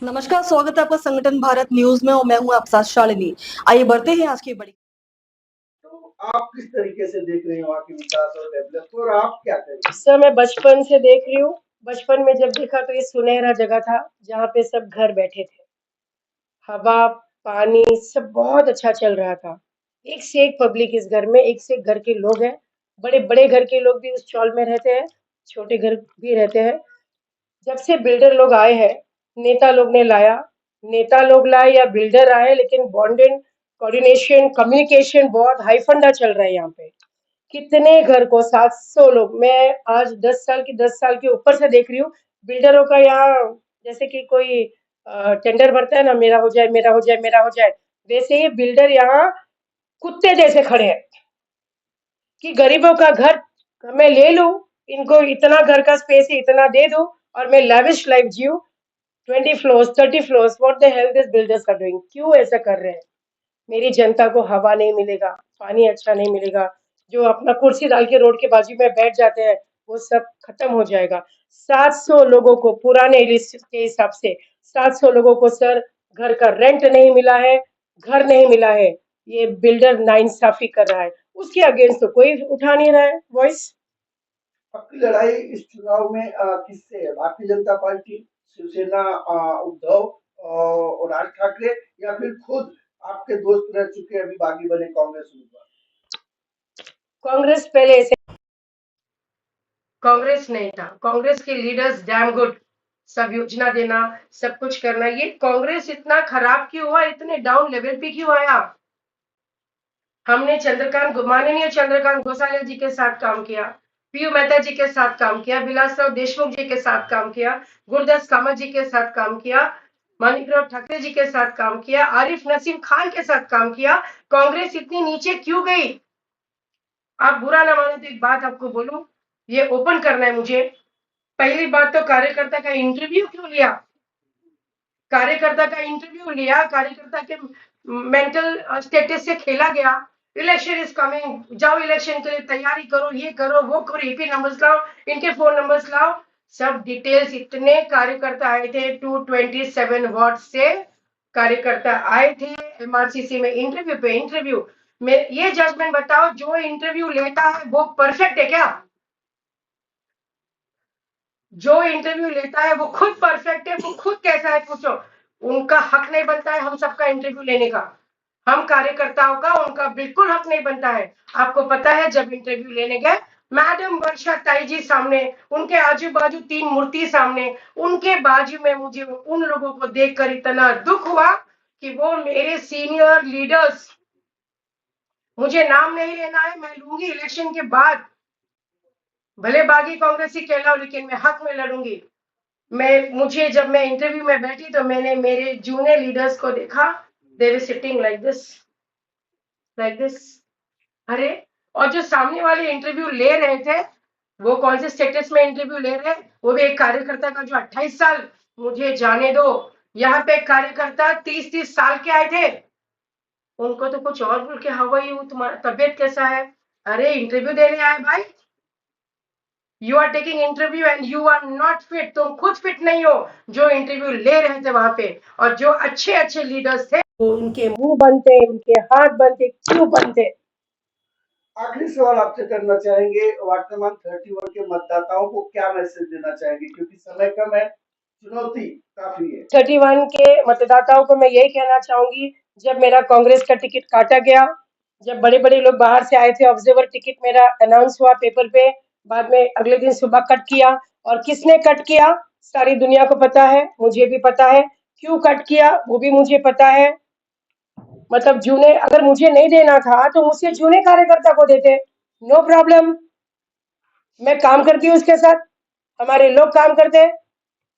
नमस्कार, स्वागत है आपका संगठन भारत न्यूज में और मैं हूं आपके साथ शालिनी। आइए बढ़ते हैं आज की बड़ी। तो आप किस तरीके से देख रहे हैं वहाँ के विकास और डेवलप को, और आप क्या करेंगे? सर मैं बचपन से देख रही हूँ। बचपन में जब देखा तो ये सुनहरा जगह था जहाँ पे सब घर बैठे थे। हवा, पानी सब बहुत अच्छा चल रहा था। एक से एक पब्लिक इस घर में, एक से एक घर के लोग हैं। बड़े बड़े घर के लोग भी उस चौल में रहते हैं, छोटे घर भी रहते हैं। जब से बिल्डर लोग आए हैं, नेता लोग ने लाया, नेता लोग लाए या बिल्डर आए, लेकिन बॉन्डिंग, कोऑर्डिनेशन, कम्युनिकेशन बहुत हाई फंडा चल रहा है यहाँ पे। कितने घर को 700 लोग, मैं आज 10 साल के ऊपर से देख रही हूँ बिल्डरों का यहाँ। जैसे कि कोई टेंडर भरता है ना, मेरा हो जाए, मेरा हो जाए, मेरा हो जाए, वैसे ही बिल्डर यहाँ कुत्ते जैसे खड़े हैं कि गरीबों का घर मैं ले लूं, इनको इतना घर का स्पेस इतना दे दूं और मैं लैविश लाइफ जीऊं। 20 floors, 30 floors, what the hell this builders are doing? क्यों ऐसा कर रहे हैं? मेरी जनता को हवा नहीं मिलेगा, पानी अच्छा नहीं मिलेगा। जो अपना कुर्सी डाल के रोड के बाजू में बैठ जाते हैं, वो सब खत्म हो जाएगा। 700 लोगों को पुराने लिस्ट के हिसाब से 700 लोगों को सर घर का रेंट नहीं मिला है, घर नहीं मिला है। ये बिल्डर नाइंसाफी कर रहा है, उसके अगेंस्ट तो कोई उठा नहीं रहा है वॉइस। आपकी लड़ाई इस चुनाव में किससे है? भारतीय जनता पार्टी, शिवसेना, उद्धव और राज ठाकरे, या फिर खुद आपके दोस्त रह चुके अभी बागी बने कांग्रेस उम्मीदवार? कांग्रेस पहले ऐसे कांग्रेस नहीं था। कांग्रेस के लीडर्स डैम गुड, सब योजना देना, सब कुछ करना। ये कांग्रेस इतना खराब क्यों हुआ, इतने डाउन लेवल पे क्यों आया? हमने माननीय चंद्रकांत घोषाले जी के साथ काम किया, पीयू मेहता जी के साथ काम किया, विलासराव देशमुख जी के साथ काम किया, गुरदास कामत जी के साथ काम किया, माणिकराव ठाकरे जी के साथ काम किया, आरिफ नसीम खान के साथ काम किया। कांग्रेस इतनी नीचे क्यों गई? आप बुरा ना माने तो एक बात आपको बोलूं, ये ओपन करना है मुझे। पहली बात तो कार्यकर्ता का इंटरव्यू क्यों लिया? कार्यकर्ता का इंटरव्यू लिया, कार्यकर्ता के मेंटल स्टेटस से खेला गया। इलेक्शन इज कमिंग, जाओ इलेक्शन के लिए तैयारी करो, ये करो, वो करो, ईपी नंबर्स लाओ, इनके फोन नंबर्स लाओ, सब डिटेल्स। इतने कार्यकर्ता आए थे, 227 वार्ड से कार्यकर्ता आए थे एमआरसीसी में इंटरव्यू पे इंटरव्यू में। ये जजमेंट बताओ, जो इंटरव्यू लेता है वो परफेक्ट है क्या? जो इंटरव्यू लेता है वो खुद परफेक्ट है? वो खुद कैसा है पूछो। उनका हक नहीं बनता है हम सबका इंटरव्यू लेने का? हम कार्यकर्ताओं का उनका बिल्कुल हक नहीं बनता है। आपको पता है जब इंटरव्यू लेने गए, मैडम वर्षा ताई जी सामने, उनके आजू बाजू 3 मूर्ति सामने, उनके बाजू में मुझे उन लोगों को देखकर इतना दुख हुआ कि वो मेरे सीनियर लीडर्स, मुझे नाम नहीं लेना है, मैं लूंगी इलेक्शन के बाद, भले बागी कांग्रेसी कहलाओ, लेकिन मैं हक में लड़ूंगी। मुझे जब मैं इंटरव्यू में बैठी तो मैंने मेरे जूनियर लीडर्स को देखा, they were sitting like this, like this. अरे, और जो सामने वाले इंटरव्यू ले रहे थे, वो कौन से स्टेटस में इंटरव्यू ले रहे हैं? वो भी एक कार्यकर्ता का जो 28 साल, मुझे जाने दो, यहाँ पे एक कार्यकर्ता 30-30 साल के आए थे, उनको तो कुछ और बोल के, हाउ आर यू, तुम्हारा तबियत कैसा है? अरे इंटरव्यू देने आए भाई, you are taking interview and you are not fit, तुम खुद फिट नहीं हो। जो इंटरव्यू ले रहे थे वहां पे, और जो अच्छे अच्छे लीडर्स थे, उनके मुंह बनते, उनके हाथ बनते, क्यों बनते? आखिरी सवाल आपसे करना चाहेंगे, वर्तमान 31 के मतदाताओं को क्या मैसेज देना चाहेंगे, क्योंकि समय कम है, चुनौती काफी है? 31 के मतदाताओं को मैं यही कहना चाहूंगी, जब मेरा कांग्रेस का टिकट काटा गया, जब बड़े बड़े लोग बाहर से आए थे, ऑब्जर्वर टिकट मेरा अनाउंस हुआ पेपर पे, बाद में अगले दिन सुबह कट किया। और किसने कट किया सारी दुनिया को पता है, मुझे भी पता है। क्यों कट किया वो भी मुझे पता है। मतलब जूने, अगर मुझे नहीं देना था तो मुझसे जूने कार्यकर्ता को देते, नो प्रॉब्लम, मैं काम करती हूँ उसके साथ, हमारे लोग काम करते हैं,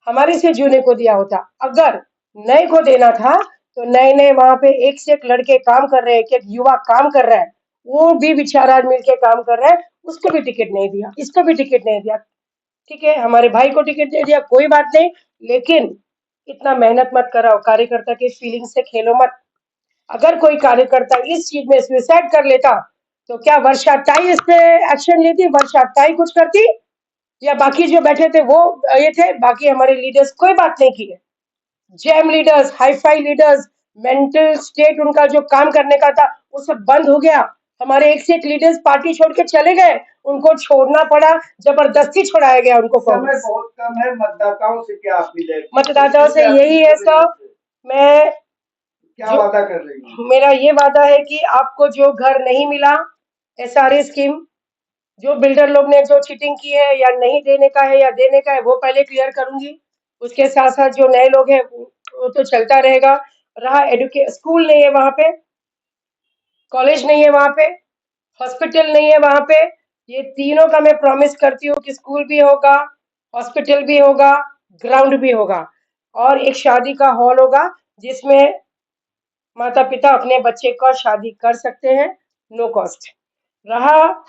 हमारे से जूने को दिया होता। अगर नए को देना था तो नए नए वहां पे एक से एक लड़के काम कर रहे हैं, एक युवा काम कर रहा है, वो भी बेचारा मिलके काम कर रहा है, उसको भी टिकट नहीं दिया, इसको भी टिकट नहीं दिया। ठीक है, हमारे भाई को टिकट दे दिया, कोई बात नहीं, लेकिन इतना मेहनत मत कराओ, कार्यकर्ता के फीलिंग से खेलो मत। अगर कोई कार्यकर्ता इस चीज में सुसाइड कर लेता तो क्या वर्षा ताई इस पे एक्शन लेती? वर्षा ताई कुछ करती? या बाकी जो बैठे थे वो ये थे, बाकी हमारे लीडर्स कोई बात नहीं की है। Jam leaders, hi-fi leaders, mental state उनका जो काम करने का था, वो सब बंद हो गया। हमारे एक से एक लीडर्स पार्टी छोड़ के चले गए, उनको छोड़ना पड़ा, जबरदस्ती छुड़ाया गया उनको समय कांग्रेस। बहुत कम है, मतदाताओं से क्या अपील है? किस मतदाताओं तरीके से से आप यही है जीतोगे घर सर, से? मैं क्या जो वादा कर रही हैं? मेरा ये वादा है कि आपको जो घर नहीं मिला, एसआरए स्कीम, जो बिल्डर लोग ने जो चीटिंग की है या नहीं देने का है या देने का है, वो पहले क्लियर करूंगी। उसके साथ साथ जो नए लोग हैं वो तो चलता रहेगा। रहा एडुके स्कूल नहीं है वहां पे, कॉलेज नहीं है वहां पे, हॉस्पिटल नहीं है वहां पे, ये तीनों का मैं प्रॉमिस करती हूँ कि स्कूल भी होगा, हॉस्पिटल भी होगा, ग्राउंड भी होगा, और एक शादी का हॉल होगा जिसमें माता पिता अपने बच्चे का शादी कर सकते हैं, नो कॉस्ट। रहा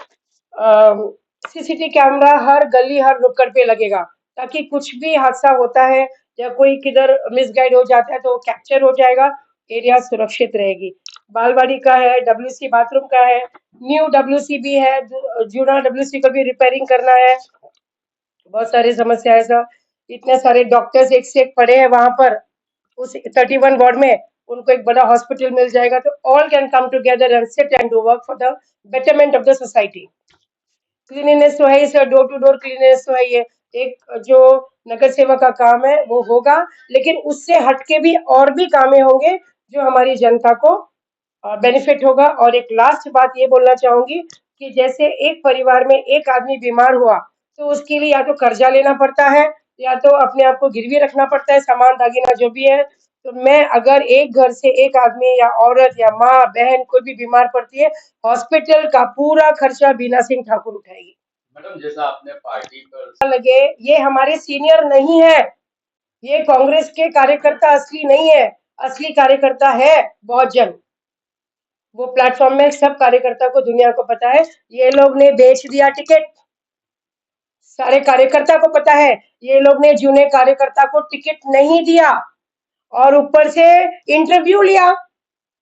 सीसीटीवी कैमरा, हर गली हर नुक्कड़ पे लगेगा, ताकि कुछ भी हादसा होता है या कोई किधर मिसगाइड हो जाता है तो वो कैप्चर हो जाएगा, एरिया सुरक्षित रहेगी। बालवाड़ी का है, डब्ल्यूसी बाथरूम का है, न्यू डब्ल्यूसी भी है, जूना डब्ल्यूसी को भी रिपेयरिंग करना है। बहुत सारी समस्या है सर, इतने सारे डॉक्टर्स एक से एक पड़े हैं वहां पर, उस 31 वार्ड में। उनको एक बड़ा हॉस्पिटल मिल जाएगा तो all can come together and sit and do work for the betterment of the society. Cleanliness तो है ही sir, door to door cleanliness तो है ही है। एक जो नगर सेवा का काम है वो होगा, लेकिन उससे हटके भी और भी कामें होंगे जो हमारी जनता को बेनिफिट होगा। और एक लास्ट बात ये बोलना चाहूंगी कि जैसे एक परिवार में एक आदमी बीमार हुआ तो उसके लिए या तो कर्जा लेना पड़ता है या तो अपने आप को गिरवी रखना पड़ता है, सामान दागिना जो भी है। तो मैं अगर एक घर से एक आदमी या औरत या माँ बहन कोई भी बीमार पड़ती है, हॉस्पिटल का पूरा खर्चा बीना सिंह ठाकुर उठाएगी। मैडम जैसा आपने पार्टी पर लगे ये हमारे सीनियर नहीं है, ये कांग्रेस के कार्यकर्ता असली नहीं है, असली कार्यकर्ता है बहुत जन। वो प्लेटफॉर्म में सब कार्यकर्ता को दुनिया को पता है, ये लोग ने बेच दिया टिकट, सारे कार्यकर्ता को पता है। ये लोग ने जूने कार्यकर्ता को टिकट नहीं दिया और ऊपर से इंटरव्यू लिया।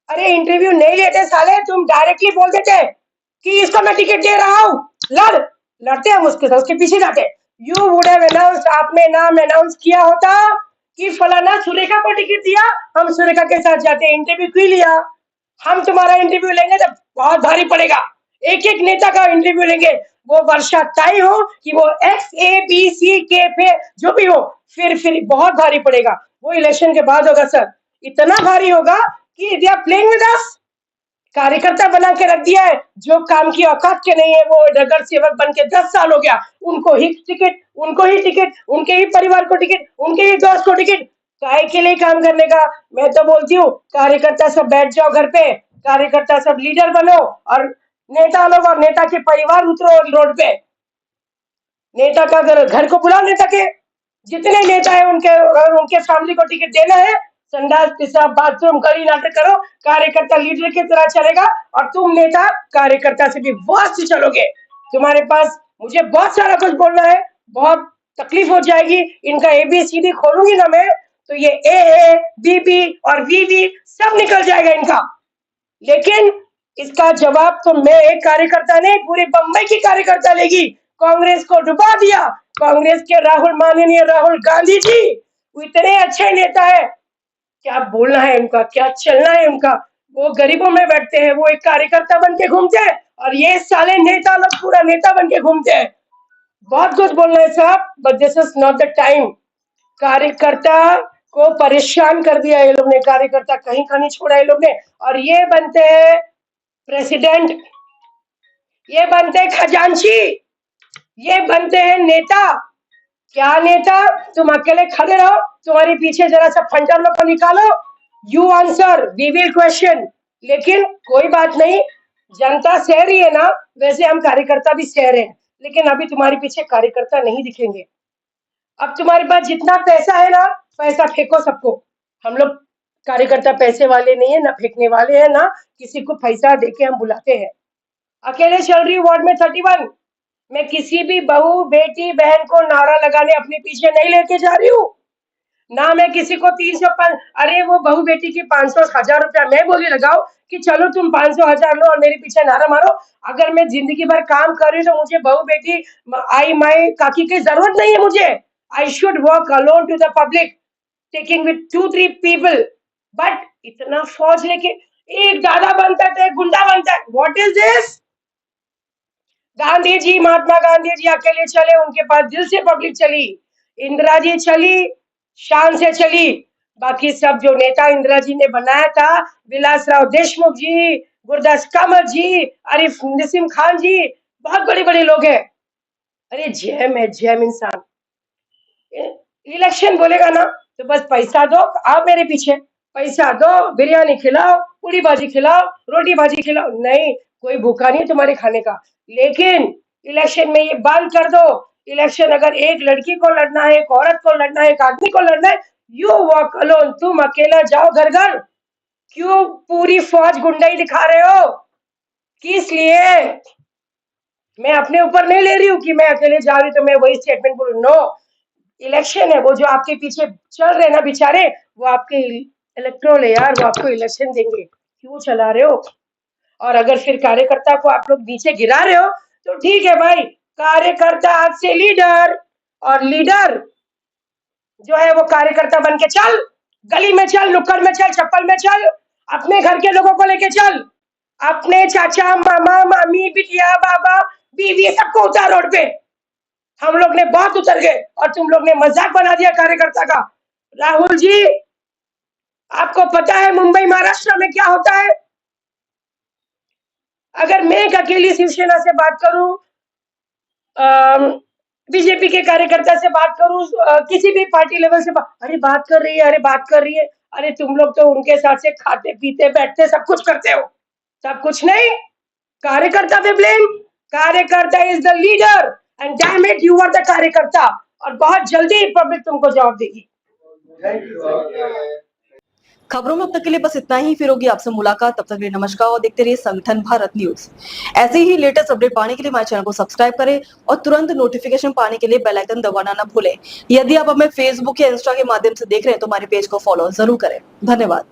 अरे इंटरव्यू नहीं लेते साले, तुम डायरेक्टली बोल देते कि इसको मैं टिकट दे रहा हूँ, लड़। लड़ते हम उसके साथ, उसके पीछे जाते। यू वुड हैव अनाउंस्ड, आपने नाम अनाउंस किया होता कि फलाना सुरेखा को टिकट दिया, हम सुरेखा के साथ जाते। इंटरव्यू क्यों लिया? हम तुम्हारा इंटरव्यू लेंगे तो बहुत भारी पड़ेगा, एक एक नेता का इंटरव्यू लेंगे, वो वर्षा तय हो कि वो XABC पे जो भी हो, फिर बहुत भारी पड़ेगा। वो इलेक्शन के बाद होगा सर, इतना भारी होगा कि they are playing with us. कार्यकर्ता बना के रख दिया है, जो काम की औकात के नहीं है, वो नगर सेवक बन के 10 साल हो गया, उनको ही टिकट, उनको ही टिकट, उनके ही परिवार को टिकट, उनके ही दोस्त को टिकट। काय के लिए काम करने का? मैं तो बोलती हूँ कार्यकर्ता सब बैठ जाओ घर पे, कार्यकर्ता सब लीडर बनो, और नेता लोग और नेता के परिवार उतरो रोड पे। नेता का घर को बुलाओ, नेता के जितने नेता है उनके उनके फैमिली को टिकट देना है, संडास पेशाब बाथरूम गली नाटक करो, कार्यकर्ता लीडर की तरह चलेगा और तुम नेता कार्यकर्ता से भी वर्स्ट चलोगे। तुम्हारे पास मुझे बहुत सारा कुछ बोलना है, बहुत तकलीफ हो जाएगी, इनका ABCD खोलूंगी ना मैं तो ये A BB और VV सब निकल जाएगा इनका। लेकिन इसका जवाब तो मैं एक कार्यकर्ता नहीं, पूरी बम्बई की कार्यकर्ता लेगी। कांग्रेस को डुबा दिया, कांग्रेस के राहुल, माननीय राहुल गांधी जी, वो इतने अच्छे नेता है, क्या बोलना है उनका, क्या चलना है उनका। वो गरीबों में बैठते हैं, वो एक कार्यकर्ता बन के घूमते हैं, और ये साले नेता लोग पूरा नेता बन के घूमते हैं। बहुत कुछ बोलना है साहब, but this is not the time. कार्यकर्ता को परेशान कर दिया ये लोग ने, कार्यकर्ता कहीं का नहीं छोड़ा ये लोग ने। और ये बनते हैं प्रेसिडेंट, ये बनते हैं खजांची, ये बनते हैं नेता। क्या नेता? तुम अकेले खड़े रहो, तुम्हारे पीछे जरा सा फंडर लोग को निकालो, you answer, we will question. लेकिन कोई बात नहीं, जनता सह रही है ना, वैसे हम कार्यकर्ता भी सह रहे हैं, लेकिन अभी तुम्हारे पीछे कार्यकर्ता नहीं दिखेंगे। अब तुम्हारे पास जितना पैसा है ना, पैसा फेंको सबको। हम लोग कार्यकर्ता पैसे वाले नहीं है, ना फेंकने वाले हैं, ना किसी को पैसा देके हम बुलाते हैं। अकेले चल रही हूँ वार्ड में 31। मैं किसी भी बहू बेटी बहन को नारा लगाने अपने पीछे नहीं लेके जा रही हूँ, ना मैं किसी को 300 अरे वो बहू बेटी की 500 1000 रुपया मैं बोली लगाओ कि चलो तुम 500 1000 लो और मेरे पीछे नारा मारो। अगर मैं जिंदगी भर काम कर रही हूँ तो मुझे बहू बेटी आई माई काकी की जरूरत नहीं है मुझे। I should work alone to the public. Taking with 2-3 people, but इतना फौज लेके एक दादा बनता है तो एक गुंडा बनता है. What is this? Gandhi ji, Mahatma Gandhi ji अकेले चले, उनके पास दिल से पब्लिक चली. इंदिरा जी चली, शान से चली. बाकी सब जो नेता इंदिरा जी ने बनाया था, विलासराव देशमुख जी, गुरदास कामत जी, आरिफ नसीम खान जी, बहुत बड़े बड़े लोग हैं. अरे जैम है, जैम इंसान. इलेक्शन बोलेगा ना तो बस पैसा दो, आओ मेरे पीछे, पैसा दो, बिरयानी खिलाओ, पूरी भाजी खिलाओ, रोटी भाजी खिलाओ. नहीं, कोई भूखा नहीं है तुम्हारे खाने का. लेकिन इलेक्शन में ये बंद कर दो. इलेक्शन अगर एक लड़की को लड़ना है, एक औरत को लड़ना है, एक आदमी को लड़ना है, यू वॉक अलोन, तुम अकेला जाओ घर घर. क्यों पूरी फौज गुंडाई दिखा रहे हो? किस लिए? मैं अपने ऊपर नहीं ले रही हूँ कि मैं अकेले जा रही हूँ तो मैं वही स्टेटमेंट बोलूँ. नो, इलेक्शन है, वो जो आपके पीछे चल रहे ना बेचारे, वो आपके इलेक्ट्रोल है यार, वो आपको इलेक्शन देंगे. क्यों चला रहे हो? और अगर फिर कार्यकर्ता को आप लोग नीचे गिरा रहे हो तो ठीक है भाई, कार्यकर्ता आज से लीडर, और लीडर जो है वो कार्यकर्ता बन के चल, गली में चल, नुक्कड़ में चल, चप्पल में चल, अपने घर के लोगों को लेके चल, अपने चाचा, मामा, मामी, बिटिया, बाबा, बीवी, सबको उतार रोड पे. हम लोग ने बहुत उतर गए और तुम लोग ने मजाक बना दिया कार्यकर्ता का. राहुल जी, आपको पता है मुंबई महाराष्ट्र में क्या होता है? अगर मैं एक अकेली शिवसेना से बात करूं, बीजेपी के कार्यकर्ता से बात करूं, किसी भी पार्टी लेवल से अरे बात कर रही है, अरे बात कर रही है. अरे तुम लोग तो उनके साथ से खाते पीते बैठते सब कुछ करते हो. सब कुछ नहीं, कार्यकर्ता पे ब्लेम. कार्यकर्ता is the leader and damn it, you are the कार्यकर्ता. और बहुत जल्दी पब्लिक तुमको जवाब देगी. Thank you. खबरों में अब तक के लिए बस इतना ही. फिर होगी आपसे मुलाकात. तब तक के लिए नमस्कार और देखते रहिए संगठन भारत न्यूज. ऐसे ही लेटेस्ट अपडेट पाने के लिए हमारे चैनल को सब्सक्राइब करें और तुरंत नोटिफिकेशन पाने के लिए बेल आइकन दबाना ना भूलें. यदि आप हमें फेसबुक या इंस्टा के माध्यम से देख रहे हैं तो हमारे पेज को फॉलो जरूर करें. धन्यवाद.